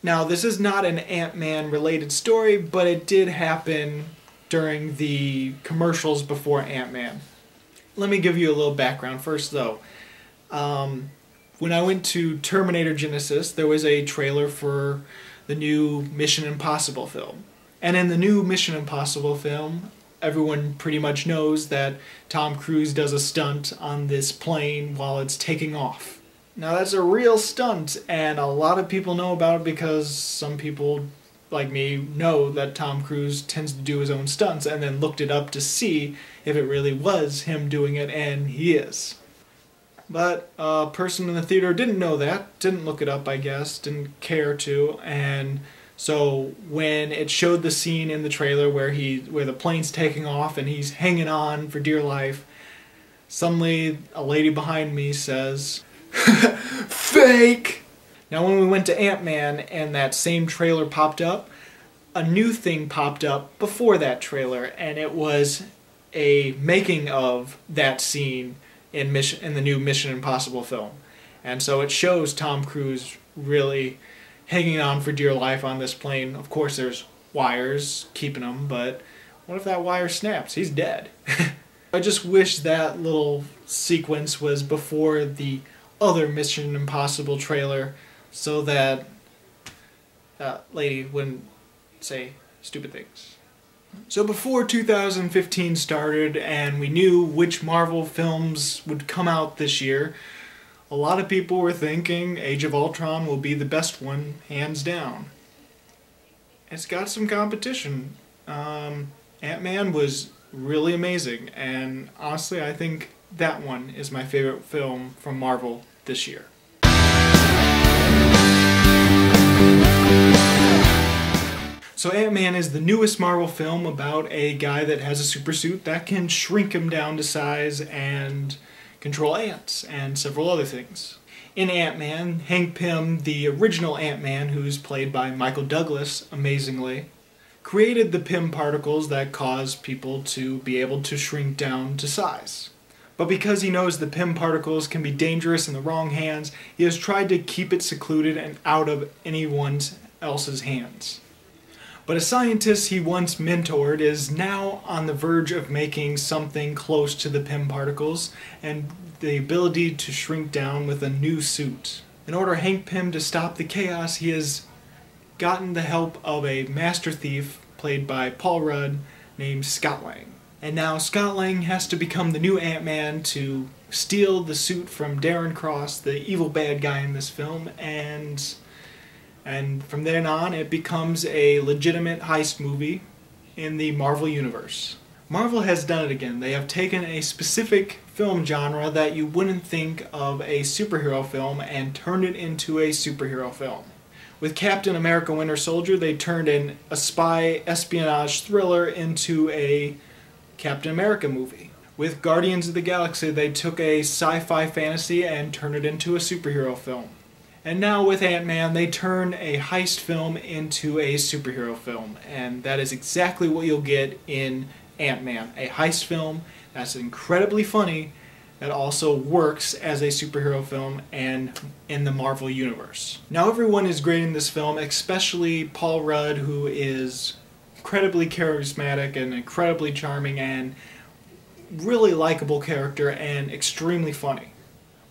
Now, this is not an Ant-Man related story, but it did happen during the commercials before Ant-Man. Let me give you a little background first, though. When I went to Terminator Genesis, there was a trailer for the new Mission Impossible film. And in the new Mission Impossible film, everyone pretty much knows that Tom Cruise does a stunt on this plane while it's taking off. Now that's a real stunt, and a lot of people know about it because some people, like me, know that Tom Cruise tends to do his own stunts, and then looked it up to see if it really was him doing it, and he is. But a person in the theater didn't know that, didn't look it up, I guess, didn't care to, and so when it showed the scene in the trailer where the plane's taking off and he's hanging on for dear life, suddenly a lady behind me says, "Fake!" Now when we went to Ant-Man and that same trailer popped up, a new thing popped up before that trailer, and it was a making of that scene in the new Mission Impossible film. And so it shows Tom Cruise really hanging on for dear life on this plane. Of course there's wires keeping him, but what if that wire snaps? He's dead. I just wish that little sequence was before the other Mission Impossible trailer so that that lady wouldn't say stupid things. So before 2015 started and we knew which Marvel films would come out this year, a lot of people were thinking Age of Ultron will be the best one, hands down. It's got some competition. Ant-Man was really amazing, and honestly I think that one is my favorite film from Marvel this year. So Ant-Man is the newest Marvel film about a guy that has a super suit that can shrink him down to size and control ants and several other things. In Ant-Man, Hank Pym, the original Ant-Man, who's played by Michael Douglas amazingly, created the Pym particles that cause people to be able to shrink down to size. But because he knows the Pym particles can be dangerous in the wrong hands, he has tried to keep it secluded and out of anyone else's hands. But a scientist he once mentored is now on the verge of making something close to the Pym particles and the ability to shrink down with a new suit. In order for Hank Pym to stop the chaos, he has gotten the help of a master thief played by Paul Rudd named Scott Lang. And now Scott Lang has to become the new Ant-Man to steal the suit from Darren Cross, the evil bad guy in this film, and from then on it becomes a legitimate heist movie in the Marvel Universe. Marvel has done it again. They have taken a specific film genre that you wouldn't think of a superhero film and turned it into a superhero film. With Captain America Winter Soldier, they turned in a spy espionage thriller into a Captain America movie. With Guardians of the Galaxy, they took a sci-fi fantasy and turned it into a superhero film. And now with Ant-Man, they turn a heist film into a superhero film. And that is exactly what you'll get in Ant-Man. A heist film that's incredibly funny, that also works as a superhero film and in the Marvel Universe. Now everyone is great in this film, especially Paul Rudd, who is incredibly charismatic and incredibly charming and really likable character and extremely funny.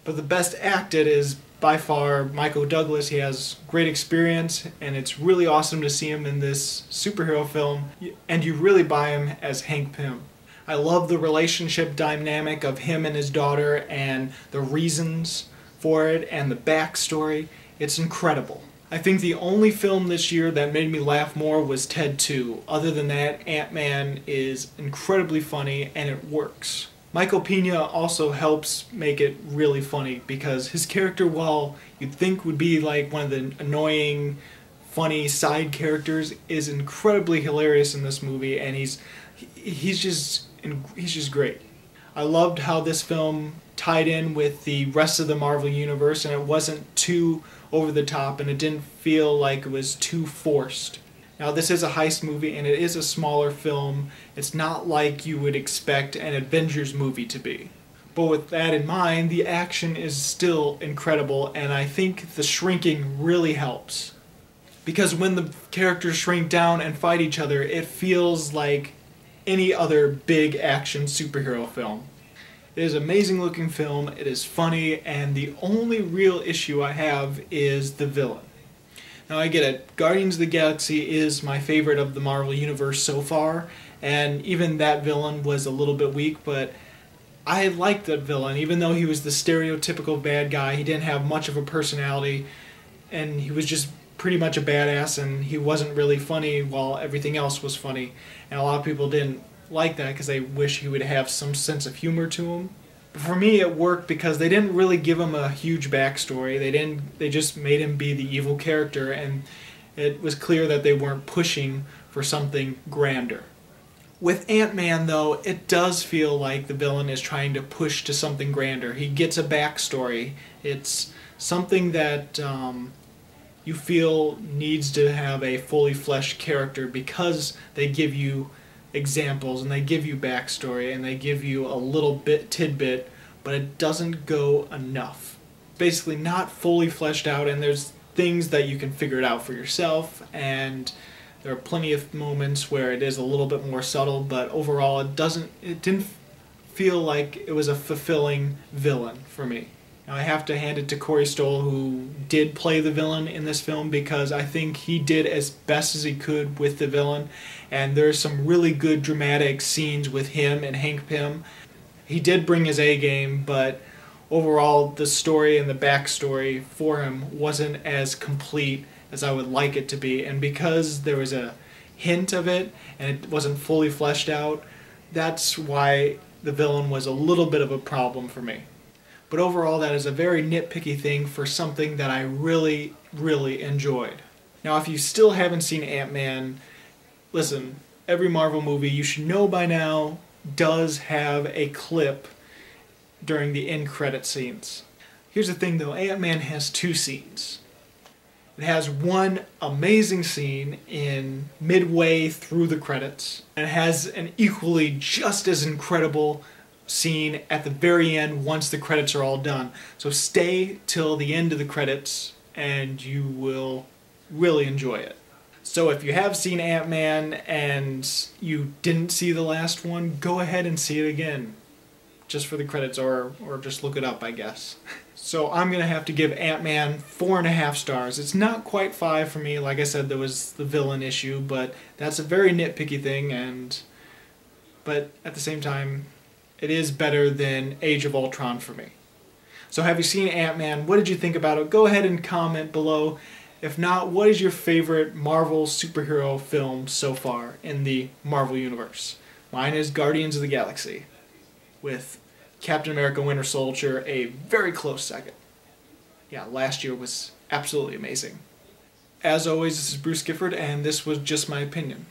But the best acted is by far Michael Douglas. He has great experience and it's really awesome to see him in this superhero film, and you really buy him as Hank Pym. I love the relationship dynamic of him and his daughter and the reasons for it and the backstory. It's incredible. I think the only film this year that made me laugh more was Ted 2. Other than that, Ant-Man is incredibly funny and it works. Michael Pena also helps make it really funny because his character, while you'd think would be like one of the annoying, funny side characters, is incredibly hilarious in this movie, and he's just great. I loved how this film tied in with the rest of the Marvel Universe, and it wasn't too over the top, and it didn't feel like it was too forced. Now this is a heist movie and it is a smaller film. It's not like you would expect an Avengers movie to be. But with that in mind, the action is still incredible and I think the shrinking really helps. Because when the characters shrink down and fight each other, it feels like any other big action superhero film. It is an amazing looking film, it is funny, and the only real issue I have is the villain. Now I get it, Guardians of the Galaxy is my favorite of the Marvel Universe so far, and even that villain was a little bit weak, but I liked that villain. Even though he was the stereotypical bad guy, he didn't have much of a personality, and he was just pretty much a badass, and he wasn't really funny while everything else was funny. And a lot of people didn't like that because they wish he would have some sense of humor to him. But for me it worked because they didn't really give him a huge backstory. They just made him be the evil character, and it was clear that they weren't pushing for something grander. With Ant-Man, though, it does feel like the villain is trying to push to something grander. He gets a backstory. It's something that you feel needs to have a fully fleshed character because they give you examples and they give you backstory and they give you a little bit tidbit, but it doesn't go enough. Basically not fully fleshed out, and there's things that you can figure it out for yourself, and there are plenty of moments where it is a little bit more subtle, but overall it didn't feel like it was a fulfilling villain for me. Now I have to hand it to Corey Stoll, who did play the villain in this film, because I think he did as best as he could with the villain, and there's some really good dramatic scenes with him and Hank Pym. He did bring his A game, but overall the story and the backstory for him wasn't as complete as I would like it to be, and because there was a hint of it and it wasn't fully fleshed out, that's why the villain was a little bit of a problem for me. But overall, that is a very nitpicky thing for something that I really, really enjoyed. Now, if you still haven't seen Ant-Man, listen, every Marvel movie, you should know by now, does have a clip during the end credit scenes. Here's the thing though, Ant-Man has two scenes. It has one amazing scene in midway through the credits, and it has an equally just as incredible scene at the very end once the credits are all done. So stay till the end of the credits and you will really enjoy it. So if you have seen Ant-Man and you didn't see the last one, go ahead and see it again. Just for the credits, or just look it up, I guess. So I'm going to have to give Ant-Man 4.5 stars. It's not quite 5 for me. Like I said, there was the villain issue, but that's a very nitpicky thing, but at the same time, it is better than Age of Ultron for me. So have you seen Ant-Man? What did you think about it? Go ahead and comment below. If not, what is your favorite Marvel superhero film so far in the Marvel Universe? Mine is Guardians of the Galaxy, with Captain America Winter Soldier a very close second. Yeah, last year was absolutely amazing. As always, this is Bruce Gifford, and this was Just My Opinion.